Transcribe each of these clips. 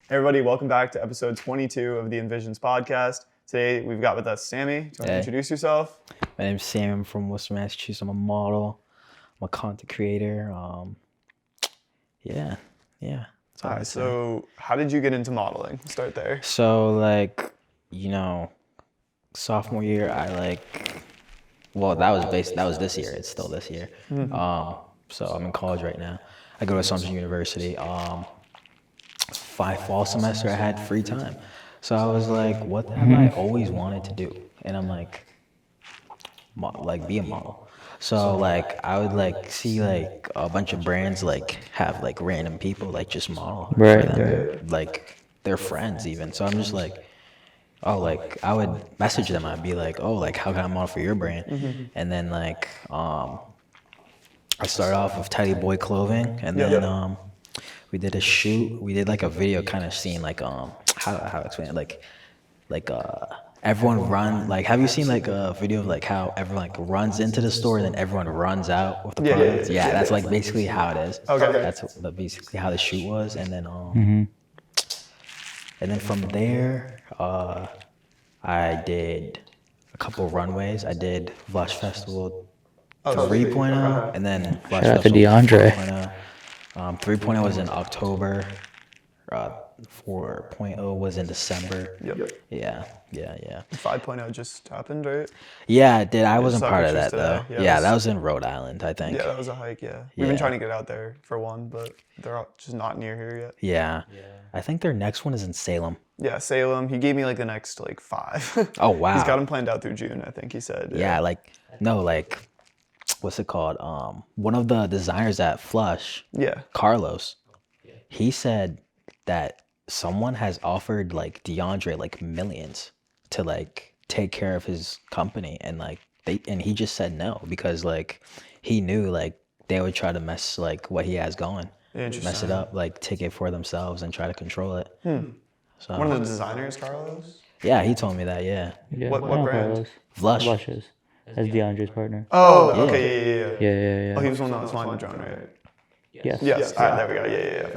Everybody, welcome back to episode 22 of the Envisions Podcast. Today, we've got with us Sammy. Do you want to introduce yourself? My name's Sam. I'm from Worcester, Massachusetts. I'm a model. I'm a content creator. Yeah. All right, so how did you get into modeling? Start there. So, sophomore year, that was this year. It's still this year. So I'm in college right now. I go to Assumption University. 5 fall semester, I had free time. So I was like, what have I always wanted to do? And I'm like, be a model. So I would see a bunch of brands have random people just model for them. Their friends even. So I'm just I would message them. I'd be like, how can I model for your brand? And then I started off with Tidy Boy clothing, and then we did a shoot. We did a video kind of scene how to explain it everyone run have you seen a video of how everyone runs into the store and then everyone runs out with the products? Yeah, that's basically how it is. Okay. That's basically how the shoot was, and then and then from there I did a couple of runways. I did Blush Festival 3.0 and then Blush Shout out to Festival DeAndre. 4.0. 3.0 was in October. 4.0 was in December. Yep. Yeah. 5.0 just happened, right? Yeah, it did. I wasn't saw part of pictures that though. today. Yeah, that was in Rhode Island, I think. Yeah, that was a hike, yeah. We've been trying to get out there for one, but they're just not near here yet. Yeah. I think their next one is in Salem. Yeah, Salem. He gave me the next 5. Oh, wow. He's got them planned out through June, I think he said. Yeah, what's it called? One of the designers at Flush, Carlos, he said that someone has offered DeAndre millions to take care of his company, and and he just said no because he knew they would try to mess what he has going, mess it up, take it for themselves and try to control it. So One of the designers, Carlos? yeah, he told me that. Yeah. What brand? Carlos. Flush. Blushes. That's DeAndre's partner. Oh, okay, yeah. Yeah. Oh, he was the one that was flying the drone, right? Yes. All right, there we go.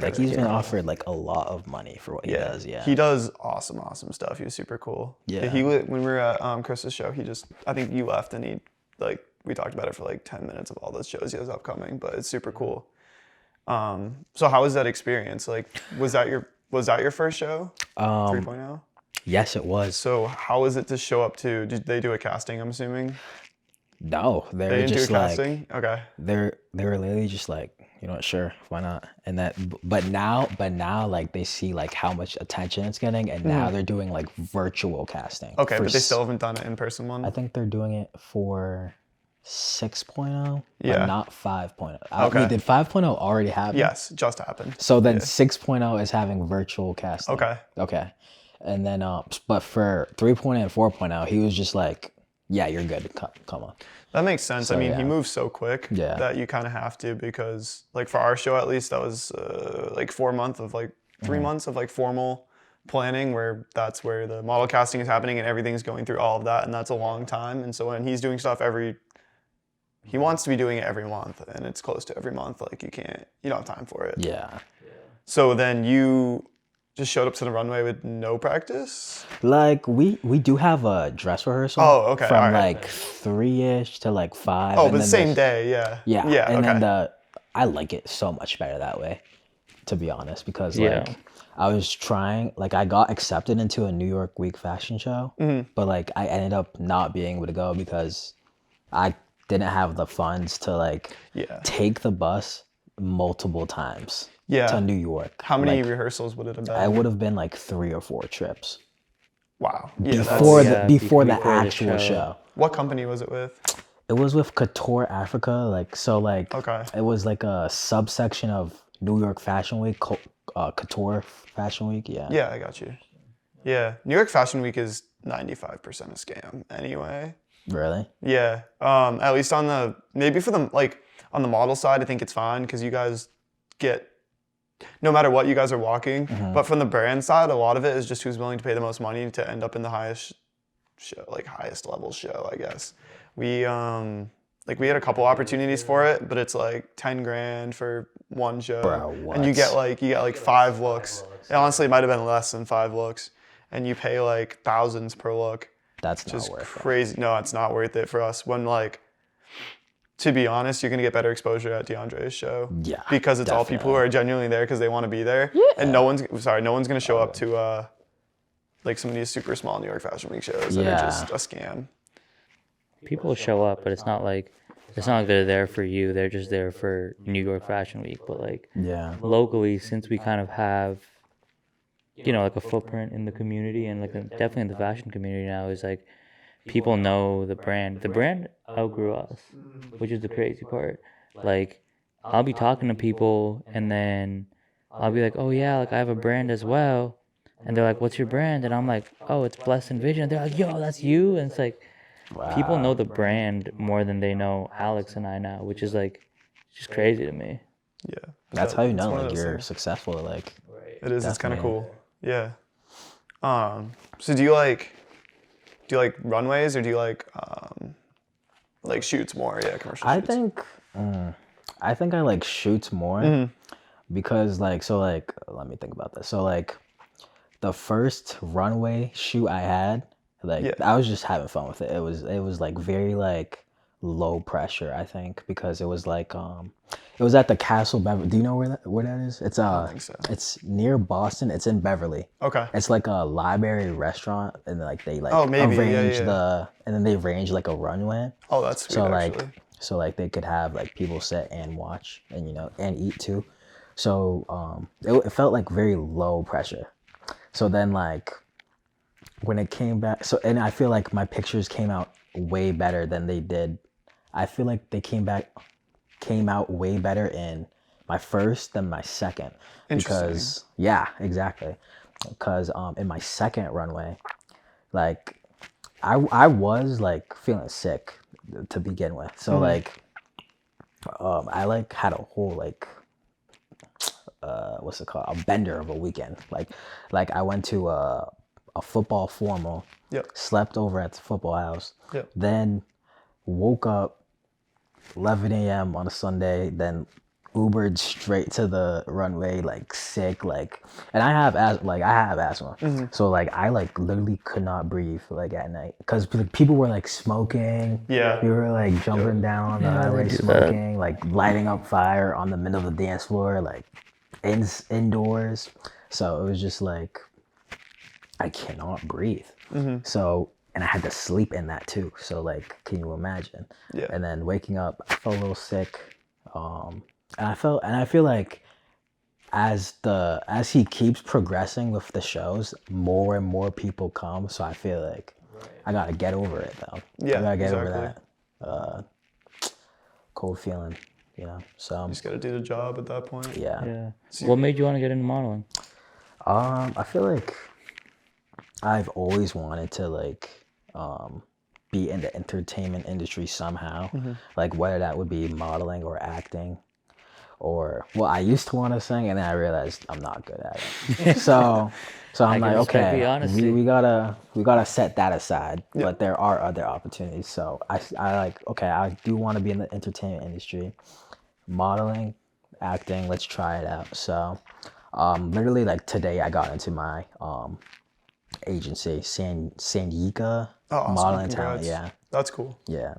Yeah. He's been offered a lot of money for what he does. Yeah. He does awesome stuff. He was super cool. Yeah. When we were at Chris's show, I think you left and he we talked about it for 10 minutes of all those shows he has upcoming, but it's super cool. So how was that experience? Was that your first show? 3.0? Yes, it was. So how was it to show up to? Did they do a casting? I'm assuming. No, they were didn't just do a casting. Okay. They were literally just sure, why not? And but now they see how much attention it's getting, and now they're doing virtual casting. Okay, but they still haven't done an in-person one. I think they're doing it for 6.0, Yeah. but not 5.0. Okay. Did 5.0 already happen? Yes, just happened. So then 6.0 is having virtual casting. Okay. And then but for 3.0 and 4.0, he was just yeah, you're good. Come on. That makes sense. So, I mean, yeah. he moves so quick that you kind of have to, because for our show at least, that was 4 months of 3 months of formal planning, where that's where the model casting is happening and everything's going through all of that, and that's a long time. And so when he's doing stuff he wants to be doing it every month, and it's close to every month. You don't have time for it. Yeah. So then you just showed up to the runway with no practice? We do have a dress rehearsal. Oh, okay. From all right. 3-ish to 5. Oh, and but the then same day, yeah. Yeah. And okay. then I like it so much better that way, to be honest, because I was trying, I got accepted into a New York Week fashion show, but I ended up not being able to go because I didn't have the funds to take the bus multiple times. To New York. How many rehearsals would it have been? I would have been 3 or 4 trips. Wow. Yeah, before the actual show. What company was it with? It was with Couture Africa. Okay. It was a subsection of New York Fashion Week, Couture Fashion Week. Yeah. Yeah, I got you. Yeah. New York Fashion Week is 95% a scam anyway. Really? Yeah. At least on the on the model side, I think it's fine because you guys get, no matter what, you guys are walking. But from the brand side, a lot of it is just who's willing to pay the most money to end up in the highest show, highest level show, I guess. We like we had a couple opportunities for it, but it's like 10 grand for one show. Bro, what? And you get like 5 looks. And honestly, it might have been less than 5 looks. And you pay like thousands per look. That's Which not is worth crazy. No, it's not worth it for us. When like, to be honest, you're gonna get better exposure at DeAndre's show. Yeah, because it's all people who are genuinely there because they want to be there. Yeah. And no one's gonna show up to like some of these super small New York Fashion Week shows that are just a scam. People show up, but it's not like they're there for you. They're just there for New York Fashion Week. But like locally, since we kind of have, you know, like a footprint in the community and like definitely in the fashion community now, is like people know the brand. The brand outgrew us, which is the crazy part. Like I'll be talking to people and then I'll be like, oh yeah, like I have a brand as well. And they're like, what's your brand? And I'm like, oh, it's Blessed Envision. They're like, yo, that's you. And it's like, people know the brand more than they know Alex and I now, which is like, just crazy to me. Yeah. That's how you know like you're successful. Like it is. It's kind of cool. Yeah. So do you like runways or do you like shoots more? Yeah, commercial shoots. I think I like shoots more because like let me think about this. So like the first runway shoot I had, like I was just having fun with it. It was like very like low pressure, I think, because it was like it was at the Castle Beverly. Do you know where that is? It's I don't think so. It's near Boston. It's in Beverly. Okay. It's like a library restaurant, and like they like arrange and then they arrange like a runway. Oh, that's sweet, actually. So like they could have like people sit and watch and and eat too. So it felt like very low pressure. So then like when it came back, and I feel like my pictures came out way better than they did. I feel like they came out way better in my first than my second. Because exactly. Because in my second runway, like I was like feeling sick to begin with. So like I like had a whole like what's it called? A bender of a weekend. Like I went to a football formal, slept over at the football house, then woke up 11 a.m. on a Sunday, then Ubered straight to the runway, like sick, like, and I have asthma, so like I like literally could not breathe like at night because people were like smoking, we were like jumping down on the highway smoking, like lighting up fire on the middle of the dance floor, like indoors. So it was just like I cannot breathe. So, and I had to sleep in that too. So like, can you imagine? Yeah. And then waking up, I felt a little sick. And I feel like as he keeps progressing with the shows, more and more people come. So I feel like I gotta get over it though. Yeah, I gotta get over that cold feeling, So you just gotta do the job at that point. Yeah. So what made you want to get into modeling? I feel like I've always wanted to like be in the entertainment industry somehow, like whether that would be modeling or acting, or I used to want to sing, and then I realized I'm not good at it. So I'm like, okay, we gotta set that aside. But there are other opportunities. So I like, okay, I do want to be in the entertainment industry, modeling, acting. Let's try it out. So literally like today I got into my agency, Sandika Modeling Talent. Yeah, that's cool. Yeah,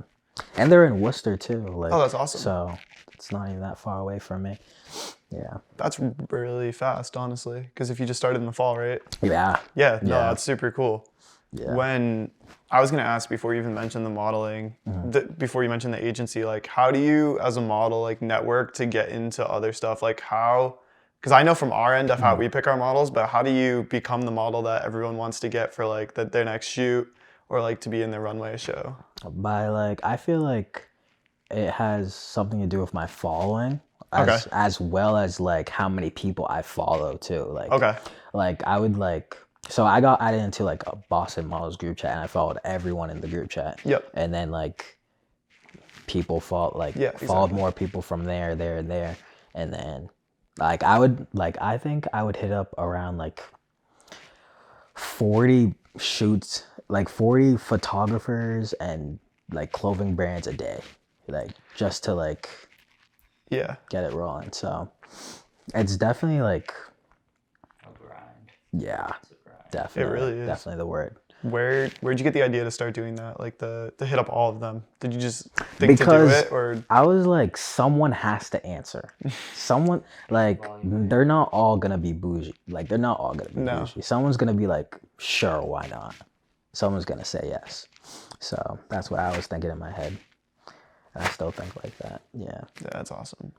and they're in Worcester too. Like, that's awesome. So it's not even that far away from me. Yeah, that's really fast, honestly. Because if you just started in the fall, right? Yeah. That's super cool. Yeah. When I was gonna ask before you even mentioned the modeling, before you mentioned the agency, like how do you as a model like network to get into other stuff? Like how? Because I know from our end of how we pick our models, but how do you become the model that everyone wants to get for like their next shoot or like to be in their runway show? By like, I feel like it has something to do with my following, as well as like how many people I follow too. Like I would like, so I got added into like a Boston Models group chat, and I followed everyone in the group chat. Yep. And then like people followed more people from there, and then. Like I think I would hit up around like 40 shoots, like 40 photographers and like clothing brands a day. like just to like get it rolling. So it's definitely like A grind. Yeah, definitely. It really is. Definitely the word. Where'd you get the idea to start doing that? Like to hit up all of them? Did you just think to do it, or I was like, someone has to answer. Someone like they're not all gonna be bougie. Like they're not all gonna be bougie. Someone's gonna be like, sure, why not? Someone's gonna say yes. So that's what I was thinking in my head. And I still think like that. Yeah. That's awesome.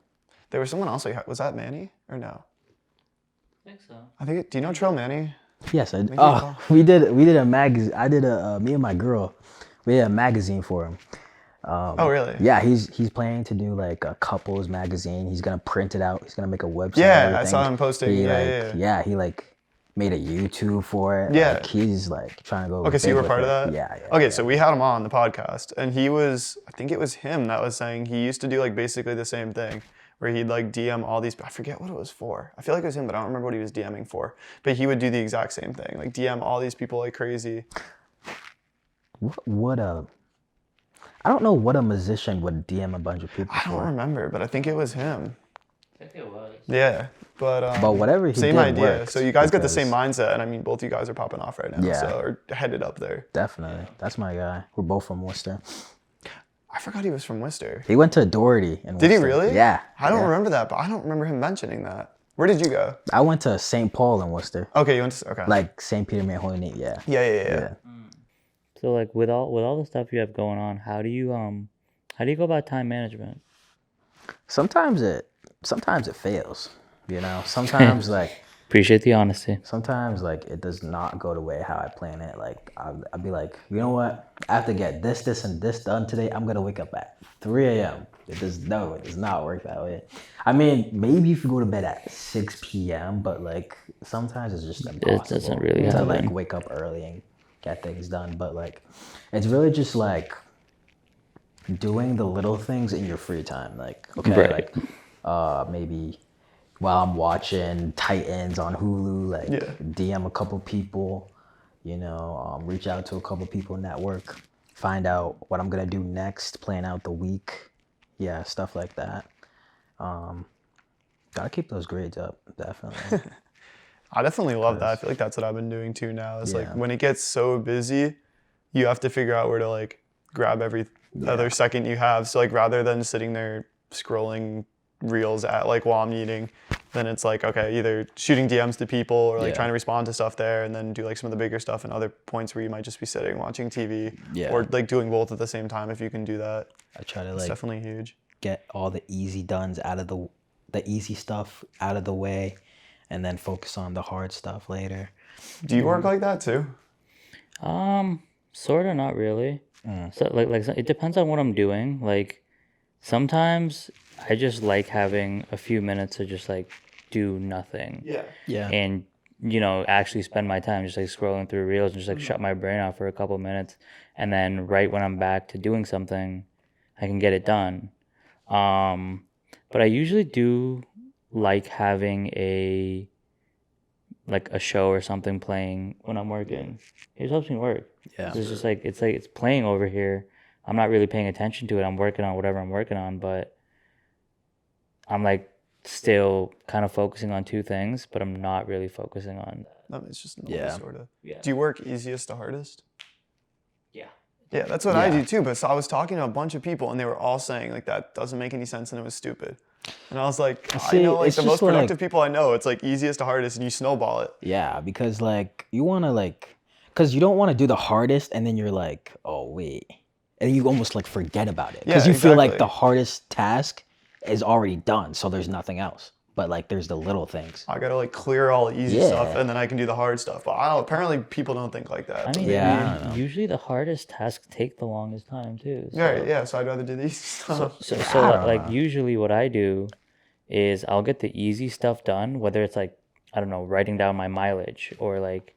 There was someone else. Was that Manny or no? I think so. Do you know Trill Manny? Yes, I we did a magazine. I did me and my girl, we did a magazine for him. Oh really? Yeah, he's planning to do like a couples magazine. He's gonna print it out. He's gonna make a website. Yeah, I saw him posting. He like made a YouTube for it. Yeah, like, he's like trying to go. Okay, so you were part of that? Yeah. Okay, so we had him on the podcast, and I think it was him that was saying he used to do like basically the same thing, where he'd like DM all these, I forget what it was for. I feel like it was him, but I don't remember what he was DMing for. But he would do the exact same thing, like DM all these people like crazy. I don't know what a musician would DM a bunch of people I don't remember, but I think it was him. I think it was. Yeah, but whatever he same did idea. worked, So you guys got the same mindset, and I mean, both you guys are popping off right now. Yeah. So or headed up there. Definitely, that's my guy. We're both from Worcester. I forgot he was from Worcester. He went to Doherty in Worcester. Did he really? Yeah. I don't remember that, but I don't remember him mentioning that. Where did you go? I went to St. Paul in Worcester. Okay, you went to Like St. Peter Mary Holy Name. Yeah. Yeah. So like with all the stuff you have going on, how do you go about time management? Sometimes it fails. You know, sometimes like Appreciate the honesty. sometimes like it does not go the way how I plan it. Like I'll be like, you know what? I have to get this, and this done today. I'm gonna wake up at 3 a.m. It does not work that way. I mean, maybe if you go to bed at 6 p.m., but like sometimes it's just impossible. It doesn't really to happen. like wake up early and get things done. But like, it's really just like doing the little things in your free time. Like Right. like maybe while I'm watching Titans on Hulu, like DM a couple people, you know, reach out to a couple people, network, find out what I'm gonna do next, plan out the week, stuff like that. Gotta keep those grades up, definitely. I definitely love that. I feel like that's what I've been doing too now. Is like when it gets so busy, you have to figure out where to like grab every other second you have. So like rather than sitting there scrolling reels at like while I'm eating, then it's like, okay, either shooting DMs to people or like trying to respond to stuff there, and then do like some of the bigger stuff and other points where you might just be sitting watching TV or like doing both at the same time if you can do that. I try to It's like definitely huge. get all the easy dones out of the easy stuff out of the way, and then focus on the hard stuff later. Do you work like that too? Sort of, not really. So like it depends on what I'm doing. Like sometimes I just like having a few minutes to just like do nothing. Yeah. And you know, actually spend my time just like scrolling through reels and just like shut my brain off for a couple minutes, and then right when I'm back to doing something, I can get it done. But I usually do like having a show or something playing when I'm working. It just helps me work. Yeah. It's just like it's playing over here. I'm not really paying attention to it. I'm working on whatever I'm working on, but I'm like still kind of focusing on two things, but I'm not really focusing on. No, it's just sort of. Yeah. Do you work easiest to hardest? Yeah. Yeah, that's what I do too. But so I was talking to a bunch of people, and they were all saying like that doesn't make any sense and it was stupid. And I was like, See, I know like it's the just most productive like- people I know, it's like easiest to hardest, and you snowball it. Yeah, because like you want to because you don't want to do the hardest and then you're like, oh wait, and you almost like forget about it because you feel like the hardest task is already done, so there's nothing else. But like there's the little things. I gotta like clear all the easy stuff, and then I can do the hard stuff. But apparently people don't think like that. I mean, I don't know. usually the hardest tasks take the longest time too. So. Yeah, so I'd rather do these stuff. So like usually what I do is I'll get the easy stuff done, whether it's like, I don't know, writing down my mileage or like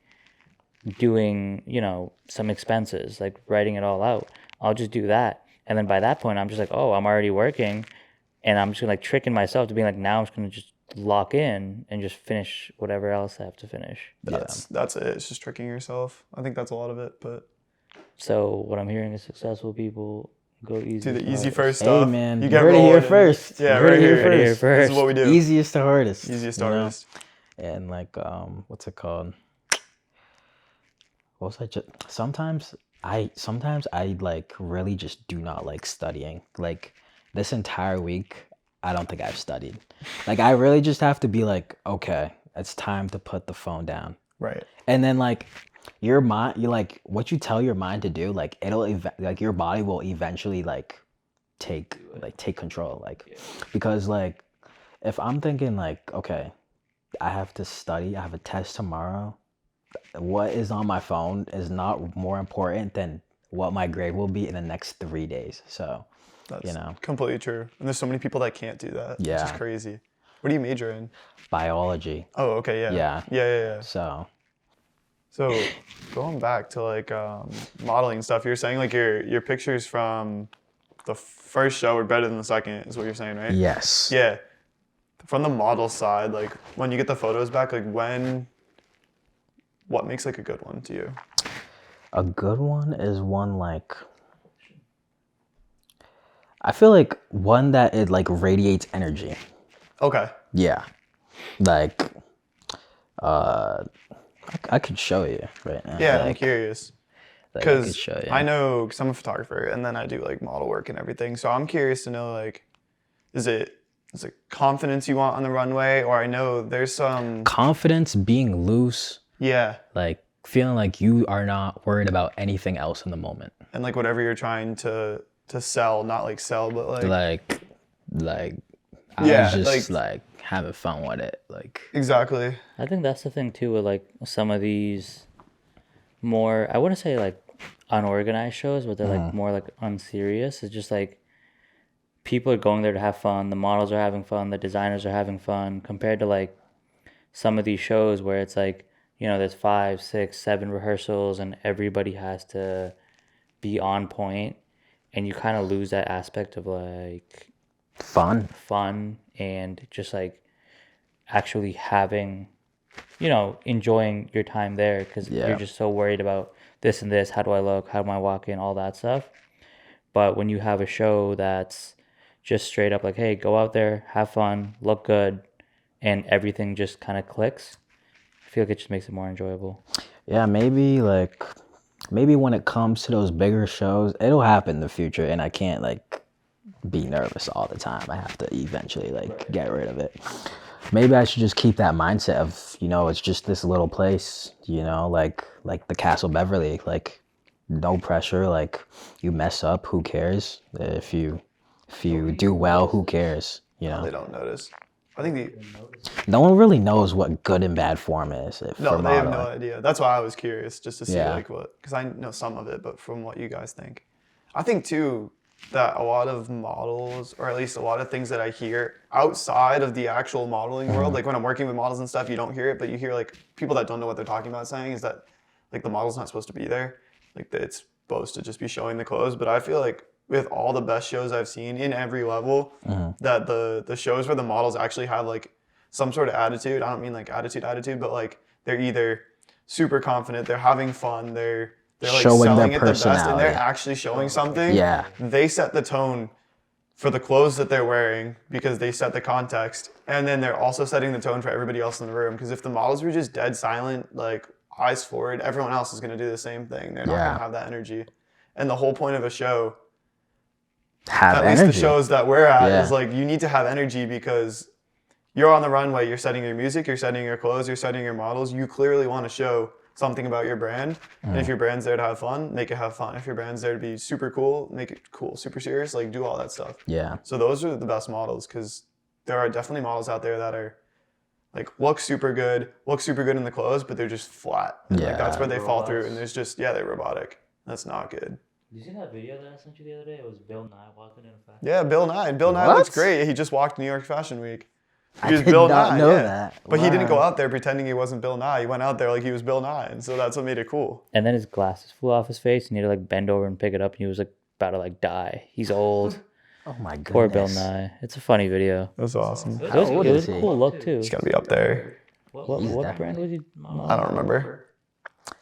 doing, you know, some expenses, like writing it all out. I'll just do that. And then by that point, I'm just like, oh, I'm already working. And I'm just like tricking myself to being like, now I'm just going to just lock in and just finish whatever else I have to finish. That's it. It's just tricking yourself. I think that's a lot of it, but So what I'm hearing is successful people Go easy. Do the to easy hardest. first Hey stuff. man, You you get heard it here rolling and- first. Yeah, You heard right it here. here Here first. This is what we do. Easiest to hardest. Easiest to you know? hardest. And like what's it called? What was I just sometimes I like really just do not like studying. Like this entire week, I don't think I've studied. Like I really just have to be like, okay, it's time to put the phone down. Right. And then like your mind, you like what you tell your mind to do, like like your body will eventually like take control. Like because like if I'm thinking like, okay, I have to study, I have a test tomorrow, what is on my phone is not more important than what my grade will be in the next 3 days. So, That's you know, completely true. And there's so many people that can't do that. Yeah. Which is crazy. What do you major in? biology. Oh, okay, yeah. Yeah. Yeah. So, So going back to like modeling stuff, you're saying like your pictures from the first show are better than the second, is what you're saying, right? yes. Yeah. From the model side, like when you get the photos back, like what makes like a good one to you? A good one is one like I feel like one that it like radiates energy. Okay. Yeah. Like I could show you right now. Yeah, I'm like, curious. like, I could Because show you. I know, because I'm a photographer and then I do like model work and everything. So I'm curious to know like, is it confidence you want on the runway? Or I know there's some, confidence, being loose, yeah. like feeling like you are not worried about anything else in the moment. And like whatever you're trying to sell, not like sell, but like I Yeah, was just like having fun with it. Like exactly. I think that's the thing too with like some of these more, I wouldn't say like unorganized shows, but they're like more like unserious. It's just like people are going there to have fun. The models are having fun. The designers are having fun compared to like some of these shows where it's like, you know, there's 5, 6, 7 rehearsals and everybody has to be on point, and you kind of lose that aspect of like fun and just like actually having, you know, enjoying your time there, because you're just so worried about this and this, how do I look, how do I walk in, all that stuff. But when you have a show that's just straight up like, hey, go out there, have fun, look good, and everything just kind of clicks, I feel like it just makes it more enjoyable. yeah, maybe when it comes to those bigger shows, it'll happen in the future, and I can't like be nervous all the time. I have to eventually like get rid of it. Maybe I should just keep that mindset of, you know, it's just this little place, you know, like the Castle Beverly, like no pressure, like you mess up, who cares? If you do well, who cares? You know, They don't notice. I think no one really knows what good and bad form is. they have modeling. no idea. That's why I was curious, just to see Yeah. like what, because I know some of it, but from what you guys think. I think too that a lot of models, or at least a lot of things that I hear outside of the actual modeling world, like when I'm working with models and stuff, you don't hear it, but you hear like people that don't know what they're talking about saying is that like the model's not supposed to be there. Like it's supposed to just be showing the clothes. But I feel like with all the best shows I've seen in every level, that the shows where the models actually have like some sort of attitude, I don't mean like attitude, but like they're either super confident, they're having fun, they're like Showing selling their it the best, and they're personality. actually showing something. Yeah. They set the tone for the clothes that they're wearing because they set the context, and then they're also setting the tone for everybody else in the room. Because if the models were just dead silent, like eyes forward, everyone else is going to do the same thing. They're not going to have that energy. And the whole point of a show, Have at energy. least the shows that we're at, Yeah. is like you need to have energy because you're on the runway, you're setting your music, you're setting your clothes, you're setting your models. You clearly want to show something about your brand. And if your brand's there to have fun, make it have fun. If your brand's there to be super cool, make it cool. Super serious, like do all that stuff. Yeah. So those are the best models, because there are definitely models out there that are like look super good in the clothes, but they're just flat. And like that's where they fall through. And there's just, they're robotic. That's not good. Did you see that video that I sent you the other day? It was Bill Nye walking in a fashion. Yeah, Bill Nye. Bill Nye What? looks great. He just walked New York Fashion Week. I He was did Bill not Nye, know yeah. that. But he didn't go Wow. out there pretending he wasn't Bill Nye. He went out there like he was Bill Nye, and so that's what made it cool. And then his glasses flew off his face, and he had to like bend over and pick it up, and he was like about to like die. He's old. Oh my goodness. Poor Bill Nye. It's a funny video. That's awesome. It was, old it was is a he? cool look too. He's gotta be up there. What brand was he? I don't remember.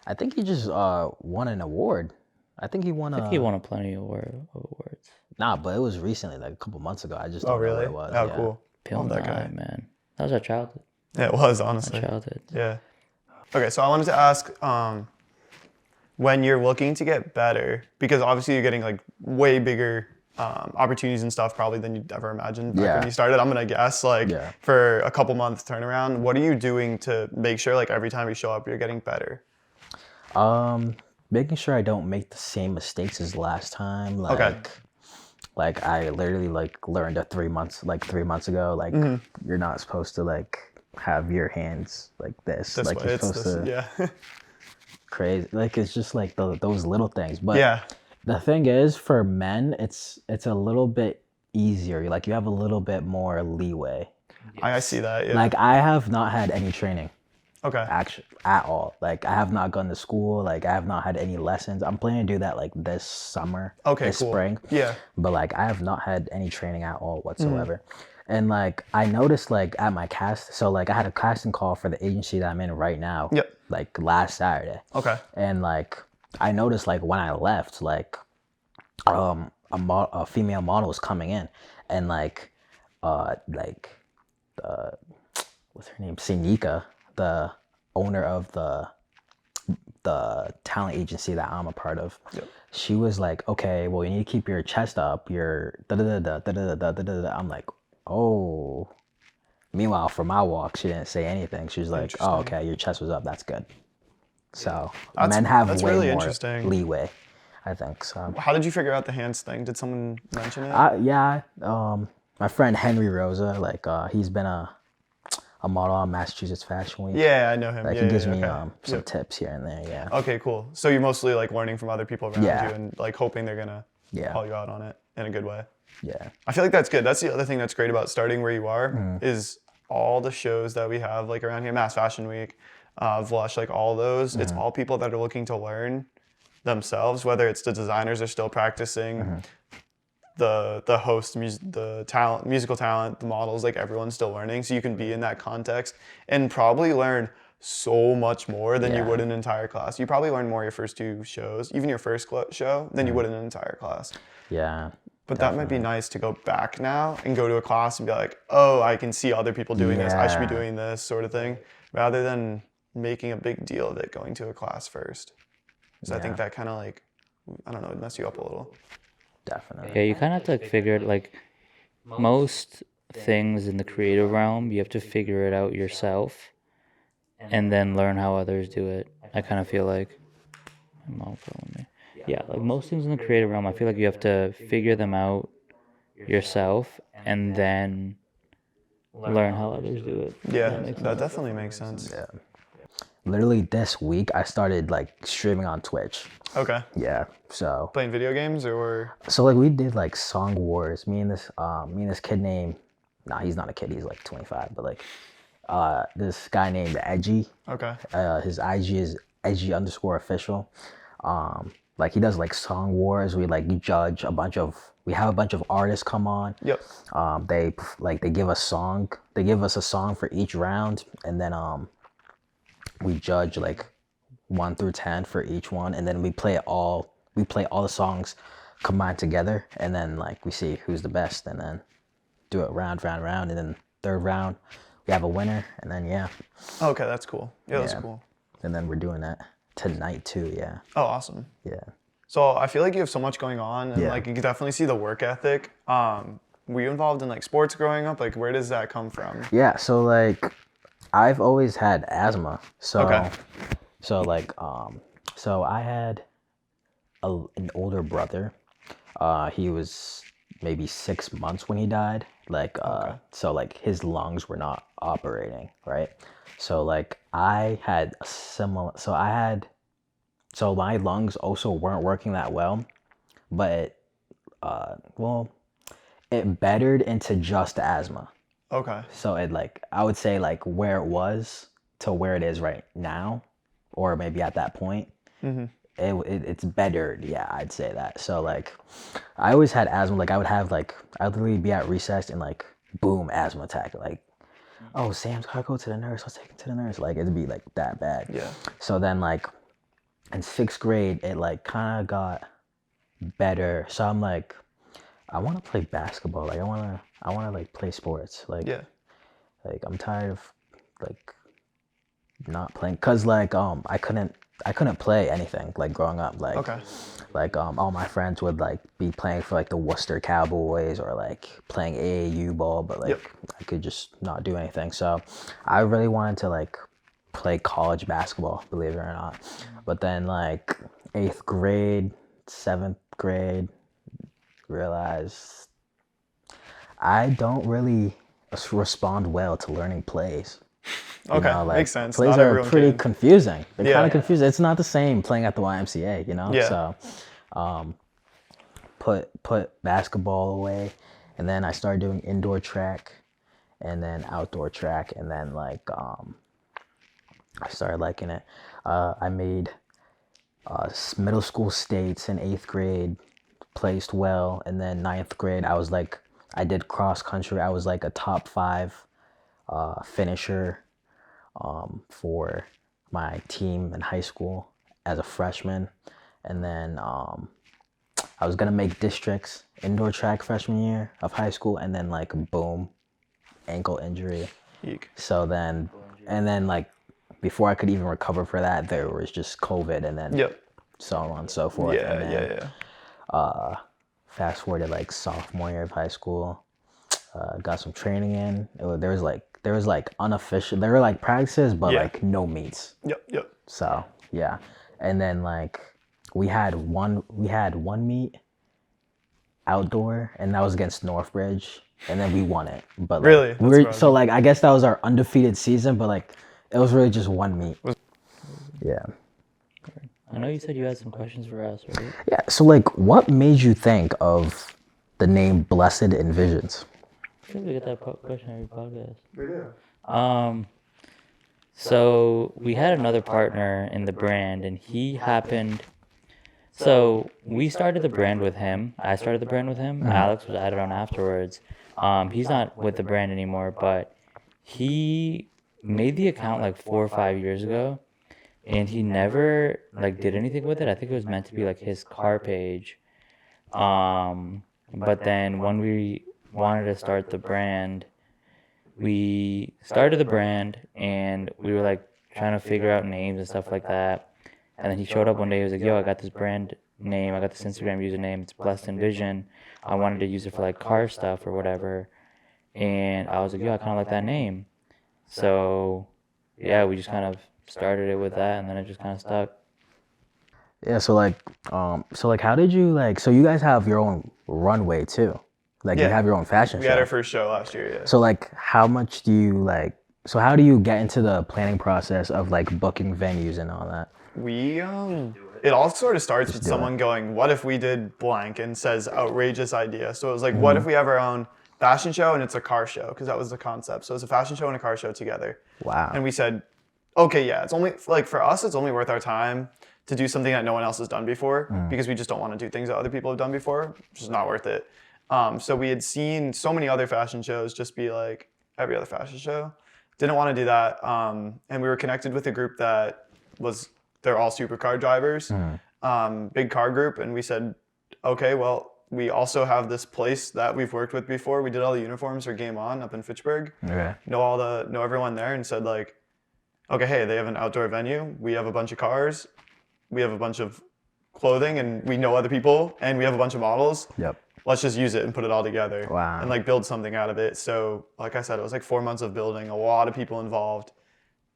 I think he just won an award. I think he won I think he won a plenty of awards. Nah, but it was recently, like a couple months ago. I just Oh, don't know really? what it was. Oh, yeah. cool. Bill Love that Nye, guy. man. That was our childhood. Yeah, it was, honestly. Our childhood. Yeah. Okay, so I wanted to ask, when you're looking to get better, because obviously you're getting like way bigger opportunities and stuff probably than you'd ever imagined back when you started. I'm gonna guess for a couple months turnaround. What are you doing to make sure like every time you show up you're getting better? Making sure I don't make the same mistakes as last time. Like I literally like learned 3 months ago, like you're not supposed to like have your hands like this. Like way. you're supposed to Yeah. crazy. Like it's just like those little things. But yeah. the thing is, for men, it's a little bit easier. Like you have a little bit more leeway. I see that. Yeah. Like I have not had any training. Okay. Actually, at all. Like I have not gone to school. Like I have not had any lessons. I'm planning to do that like this summer. Okay, this cool. spring. Yeah. But like I have not had any training at all whatsoever. And like I noticed like at my so like I had a casting call for the agency that I'm in right now. Yep. Like last Saturday. Okay. And like I noticed like when I left, like a female model was coming in, and what's her name, Sinika, the owner of the talent agency that I'm a part of. Yep. She was like, okay, well, you need to keep your chest up, your I'm like, oh. Meanwhile, for my walk, she didn't say anything. She was like, oh, okay, your chest was up, that's good. So men have way really more interesting. leeway, I think. So How did you figure out the hands thing? Did someone mention it? My friend Henry Rosa, like he's been a model on Massachusetts Fashion Week. Yeah, I know him. Like yeah, he gives yeah, me okay. some tips here and there. Yeah. Okay, cool. So you're mostly like learning from other people around Yeah. you and like hoping they're gonna Yeah. call you out on it in a good way. Yeah. I feel like that's good. That's the other thing that's great about starting where you are is all the shows that we have like around here, Mass Fashion Week, Vlush, like all those. It's all people that are looking to learn themselves, whether it's the designers are still practicing, the host, the talent, musical talent, the models, like everyone's still learning. So you can be in that context and probably learn so much more than you would in an entire class. You probably learn more your first 2 shows, even your first show, than you would in an entire class. Yeah. But that might be nice to go back now and go to a class and be like, oh, I can see other people doing this. I should be doing this sort of thing, rather than making a big deal of it going to a class first. Because I think that kind of like, I don't know, it mess you up a little. Definitely. Yeah, you kind of have to figure it, like most things in the creative realm, you have to figure it out yourself and then learn how others do it. I kind of feel like, my mom calling me. Yeah, like most things in the creative realm, I feel like you have to figure them out yourself and then learn how others do it. Yeah, that definitely makes sense. Yeah. Literally this week, I started like streaming on Twitch. Okay. Yeah. So. Playing video games or? So like we did like Song Wars. Me and this kid named, he's not a kid. He's like 25. But like, this guy named Edgy. Okay. His IG is edgy_official. Like he does like Song Wars. We like judge we have a bunch of artists come on. Yep. They give us a song for each round, and then we judge like 1 through 10 for each one, and then we play all the songs combined together, and then like we see who's the best, and then do it round, and then third round we have a winner, and then Okay, that's cool. Yeah, that's cool. And then we're doing that tonight too. Yeah. Oh, awesome. Yeah. So I feel like you have so much going on, and like you can definitely see the work ethic. Were you involved in like sports growing up? Like, where does that come from? Yeah. So like, I've always had asthma. So so I had an older brother. He was maybe 6 months when he died. Like so like his lungs were not operating, right? So like I had a similar. So my lungs also weren't working that well, but it bettered into just asthma. Okay. So it like, I would say like where it was to where it is right now, or maybe at that point, it's bettered. Yeah, I'd say that. So like, I always had asthma. Like I'd literally be at recess and like, boom, asthma attack. Like, oh, Sam's gotta go to the nurse. Let's take him to the nurse. Like it'd be like that bad. Yeah. So then like, in 6th grade, it like kind of got better. So I'm like, I want to play basketball. Like I want to like play sports. Like, like I'm tired of like not playing, cause like I couldn't play anything like growing up. Like like all my friends would like be playing for like the Worcester Cowboys or like playing AAU ball, but like I could just not do anything. So I really wanted to like play college basketball, believe it or not. But then like 8th grade, 7th grade, realized I don't really respond well to learning plays. Okay, you know, like, makes sense. Plays not are pretty confusing. They're kind of Yeah. confusing. It's not the same playing at the YMCA, you know? Yeah. So put basketball away, and then I started doing indoor track and then outdoor track, and then like I started liking it. I made middle school states in 8th grade, placed well, and then 9th grade I did cross country. I was like a top 5 finisher for my team in high school as a freshman. And then I was gonna make districts indoor track freshman year of high school, and then like boom, ankle injury. Eek. So then, and then like before I could even recover for that, there was just COVID, and then so on and so forth. Yeah, and then, fast forward to like sophomore year of high school, got some training in. There was like unofficial, there were like practices, but like no meets. Yep. So yeah, and then like we had one meet outdoor, and that was against Northbridge, and then we won it. But like, really, so like I guess that was our undefeated season, but like it was really just one meet. Yeah. I know you said you had some questions for us, right? Yeah. So like, what made you think of the name Blessed Envisions? I think we get that question every podcast. We do. So we had another partner in the brand, and he happened. So we started the brand with him. I started the brand with him. Alex was added on afterwards. He's not with the brand anymore, but he made the account like 4 or 5 years ago, and he never like did anything with it. I think it was meant to be like his car page. But then when we wanted to start the brand, we started the brand, and we were like trying to figure out names and stuff like that. And then he showed up one day. He was like, "Yo, I got this brand name. I got this Instagram username. It's Blessed Envision. I wanted to use it for like car stuff or whatever." And I was like, "Yo, I kind of like that name." So yeah, we just kind of started it with that, and then it just kind of stuck. Yeah. So like, how did you like? So you guys have your own runway too. Like you have your own fashion show. We had our first show last year, yeah. So like, how much do you like? So how do you get into the planning process of like booking venues and all that? We it all sort of starts with someone going, "What if we did blank?" and says outrageous idea. So it was like, what if we have our own fashion show and it's a car show? Because that was the concept. So it's a fashion show and a car show together. Wow. And we said, okay, yeah, it's only like for us, it's only worth our time to do something that no one else has done before, because we just don't want to do things that other people have done before. It's just not worth it. So we had seen so many other fashion shows just be like every other fashion show. Didn't want to do that. And we were connected with a group that they're all supercar drivers, big car group. And we said, okay, well, we also have this place that we've worked with before. We did all the uniforms for Game On up in Fitchburg. Okay. Know everyone there, and said like, okay, hey, they have an outdoor venue. We have a bunch of cars. We have a bunch of clothing, and we know other people, and we have a bunch of models. Yep. Let's just use it and put it all together. Wow. And like build something out of it. So like I said, it was like 4 months of building, a lot of people involved.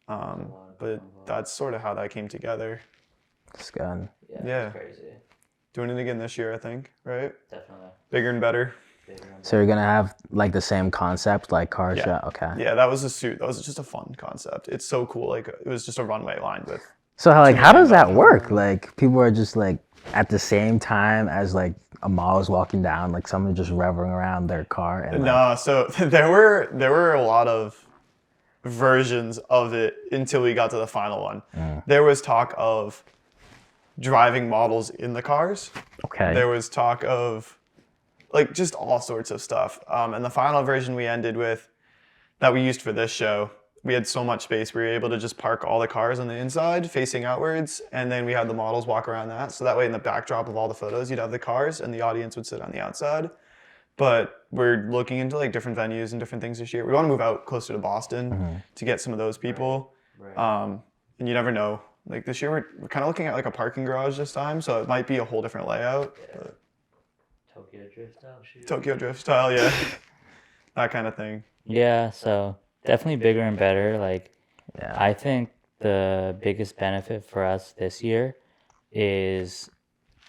But that's sort of how that came together. It's good. Yeah. Crazy. Doing it again this year, I think, right? Definitely. Bigger and better. So you're gonna have like the same concept, like car show. Okay. Yeah, that was a suit. That was just a fun concept. It's so cool. Like it was just a runway lined with. So how does that work? Like people are just like at the same time as like a model's walking down, like someone just revving around their car. And No, so there were a lot of versions of it until we got to the final one. There was talk of driving models in the cars. Okay. There was talk of like just all sorts of stuff. And the final version we ended with that we used for this show, we had so much space. We were able to just park all the cars on the inside facing outwards, and then we had the models walk around that. So that way in the backdrop of all the photos, you'd have the cars and the audience would sit on the outside. But we're looking into like different venues and different things this year. We want to move out closer to Boston to get some of those people. Right. And you never know. Like this year, we're kind of looking at like a parking garage this time, so it might be a whole different layout. Yeah. Tokyo Drift style. Tokyo Drift style, yeah. That kind of thing. Yeah, so definitely bigger and better. Like, I think the biggest benefit for us this year is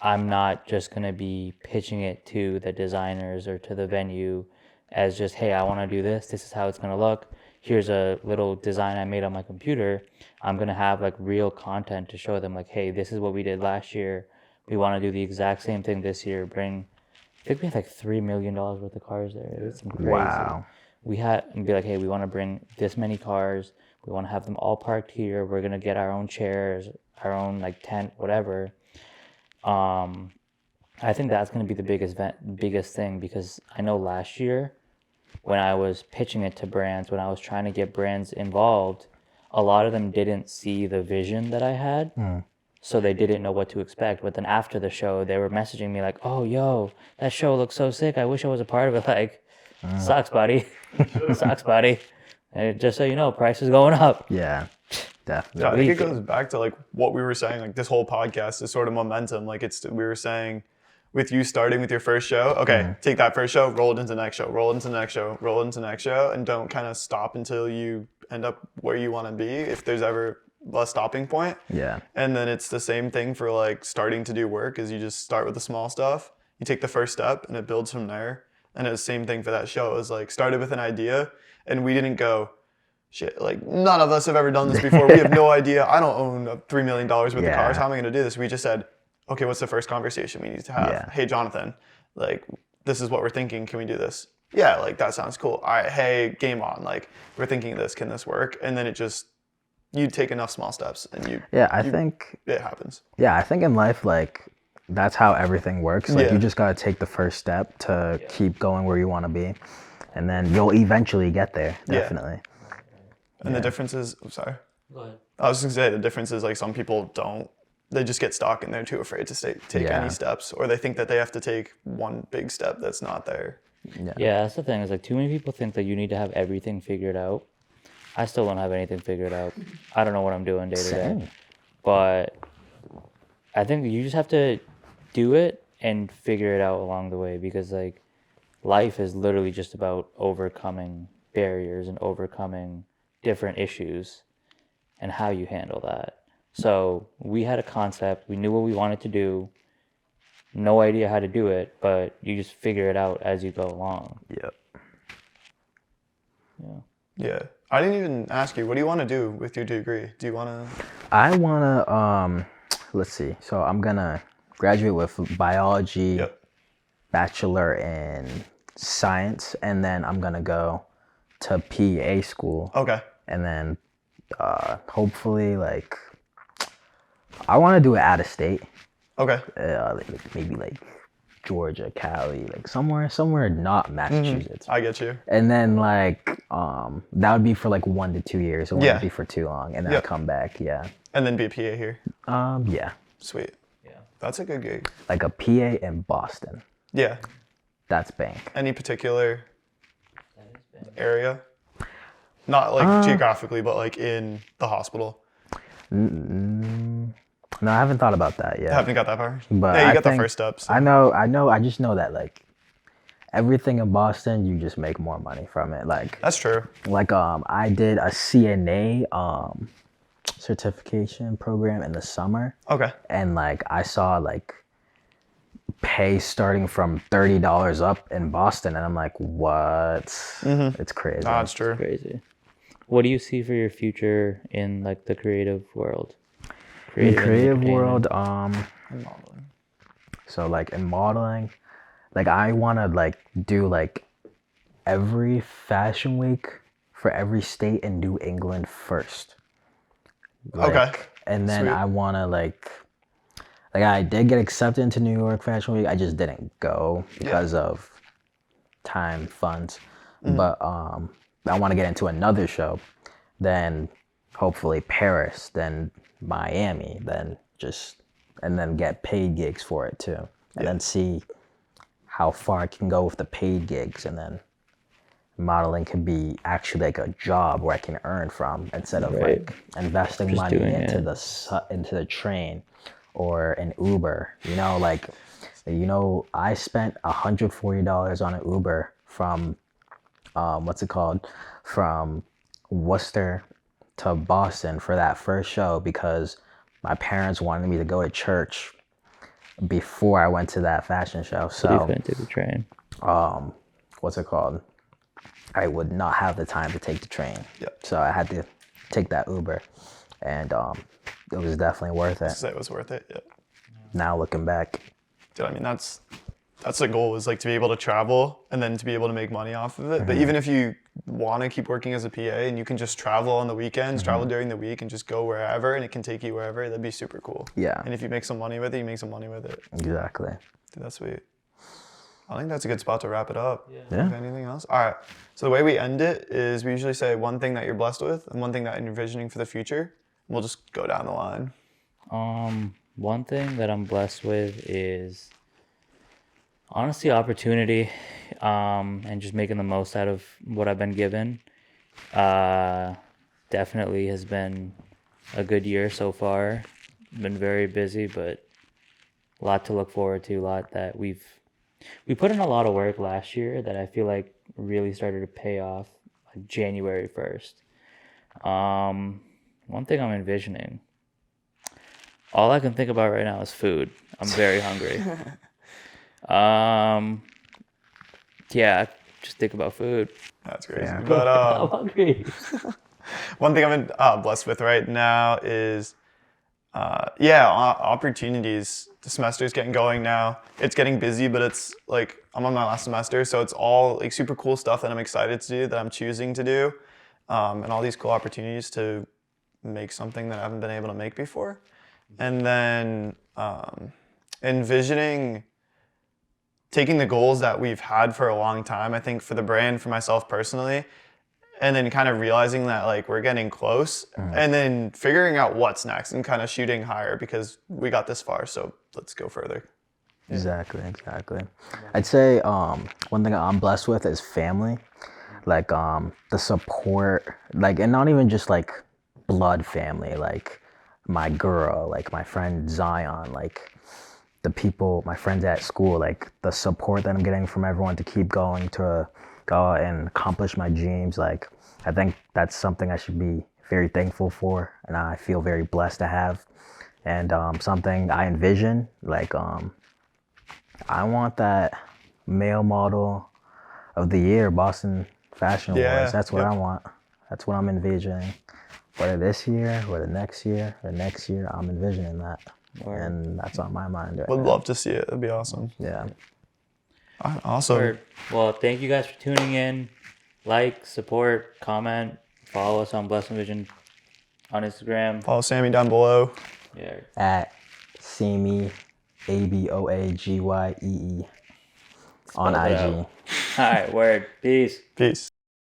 I'm not just going to be pitching it to the designers or to the venue as just, hey, I want to do this. This is how it's going to look. Here's a little design I made on my computer. I'm going to have like real content to show them like, hey, this is what we did last year. We want to do the exact same thing this year. I think we had like $3 million worth of cars there. It was crazy. Wow. We had and be like, hey, we want to bring this many cars. We want to have them all parked here. We're going to get our own chairs, our own like tent, whatever. I think that's going to be the biggest thing, because I know last year when I was pitching it to brands, when I was trying to get brands involved, a lot of them didn't see the vision that I had. So they didn't know what to expect. But then after the show, they were messaging me like, oh, yo, that show looks so sick. I wish I was a part of it. Like, sucks, buddy. Sucks, buddy. And just so you know, price is going up. Yeah, definitely. I think it goes back to like what we were saying, like this whole podcast is sort of momentum. Like we were saying with you starting with your first show, okay, take that first show, roll it into the next show, roll it into the next show, roll it into the next show, and don't kind of stop until you end up where you want to be, if there's ever a stopping point. Yeah. And then it's the same thing for like starting to do work, is you just start with the small stuff, you take the first step and it builds from there. And it's the same thing for that show. It was like started with an idea, and we didn't go, shit, like none of us have ever done this before. We have no idea. I don't own $3 million worth of cars. How am I going to do this? We just said, okay, what's the first conversation we need to have? Yeah. Hey, Jonathan, like this is what we're thinking. Can we do this? Yeah, like that sounds cool. All right, hey, game on. Like we're thinking of this. Can this work? And then you take enough small steps and I think it happens. Yeah, I think in life, like that's how everything works. Like you just got to take the first step to keep going where you want to be. And then you'll eventually get there, definitely. And the difference is, I'm sorry. Go ahead. I was going to say the difference is like some people they just get stuck and they're too afraid to take any steps, or they think that they have to take one big step that's not there. Yeah, that's the thing, is like too many people think that you need to have everything figured out. I still don't have anything figured out. I don't know what I'm doing day to day. But I think you just have to do it and figure it out along the way, because like life is literally just about overcoming barriers and overcoming different issues and how you handle that. So we had a concept, we knew what we wanted to do, no idea how to do it, but you just figure it out as you go along. Yep. Yeah. I didn't even ask you, what do you want to do with your degree? Do you want to? I want to, let's see. So I'm going to graduate with biology, bachelor in science, and then I'm going to go to PA school. Okay. And then hopefully, like, I want to do it out of state. Okay. Maybe like Georgia, Cali, like somewhere not Massachusetts. I get you. And then like that would be for like 1 to 2 years. It wouldn't be for too long, and then I'd come back. Yeah. And then be a PA here. Yeah. Sweet. Yeah. That's a good gig. Like a PA in Boston. Yeah. That's bank. Any particular area? Not like geographically, but like in the hospital. No, I haven't thought about that yet. I haven't got that far. But yeah, you got the first steps. So. I know. I just know that like everything in Boston, you just make more money from it. Like that's true. Like I did a CNA certification program in the summer. Okay. And like I saw like pay starting from $30 up in Boston, and I'm like, what? It's crazy. No, it's true. It's crazy. What do you see for your future in like the creative world? In the creative world, so like in modeling, like I want to like do like every fashion week for every state in New England first. Like, okay. And then I want to like I did get accepted into New York Fashion Week. I just didn't go because of time, funds. But I want to get into another show then hopefully Paris, then Miami, and then get paid gigs for it too. And then see how far I can go with the paid gigs, and then modeling can be actually like a job where I can earn from instead of like investing Just money into it. the train or an Uber. I spent $140 on an Uber from from Worcester to Boston for that first show because my parents wanted me to go to church before I went to that fashion show. So you couldn't take the train. I would not have the time to take the train. Yep. So I had to take that Uber, and it was definitely worth it. It was worth it. Yeah. Now looking back. Dude, I mean, that's the goal, is like to be able to travel and then to be able to make money off of it. But even if you want to keep working as a PA and you can just travel on the weekends, travel during the week, and just go wherever, and it can take you wherever, that'd be super cool. Yeah. And if you make some money with it, you make some money with it. Exactly. Dude, that's sweet. I think that's a good spot to wrap it up. Yeah. Anything else? All right. So the way we end it is we usually say one thing that you're blessed with and one thing that you're envisioning for the future. We'll just go down the line. One thing that I'm blessed with is honestly opportunity, and just making the most out of what I've been given. Definitely has been a good year so far. Been very busy, but a lot to look forward to. A lot that we put in a lot of work last year that I feel like really started to pay off like January 1st. One thing I'm envisioning. All I can think about right now is food. I'm very hungry. Yeah, just think about food. That's crazy. Yeah. But I'm hungry. one thing I've been blessed with right now is, opportunities. The semester's getting going now. It's getting busy, but it's like I'm on my last semester, so it's all like super cool stuff that I'm excited to do, that I'm choosing to do, and all these cool opportunities to make something that I haven't been able to make before. And then envisioning taking the goals that we've had for a long time, I think for the brand, for myself personally, and then kind of realizing that like we're getting close, and then figuring out what's next and kind of shooting higher because we got this far, so let's go further. Exactly. I'd say one thing I'm blessed with is family, like the support, like, and not even just like blood family, like my girl, like my friend Zion, like the people, my friends at school, like the support that I'm getting from everyone to keep going, to go and accomplish my dreams. Like, I think that's something I should be very thankful for, and I feel very blessed to have. And something I envision, like I want that male model of the year, Boston Fashion Awards. That's what I want. That's what I'm envisioning. Whether this year, or the next year, I'm envisioning that. And that's on my mind right Would now. love to see it. That'd be awesome. Yeah. Awesome. Word. Well, thank you guys for tuning in. Like, support, comment, follow us on Blessed Envision on Instagram. Follow Sammy down below. Yeah. At Sammy Aboagye on Spell it IG. out. All right, word. Peace. Peace.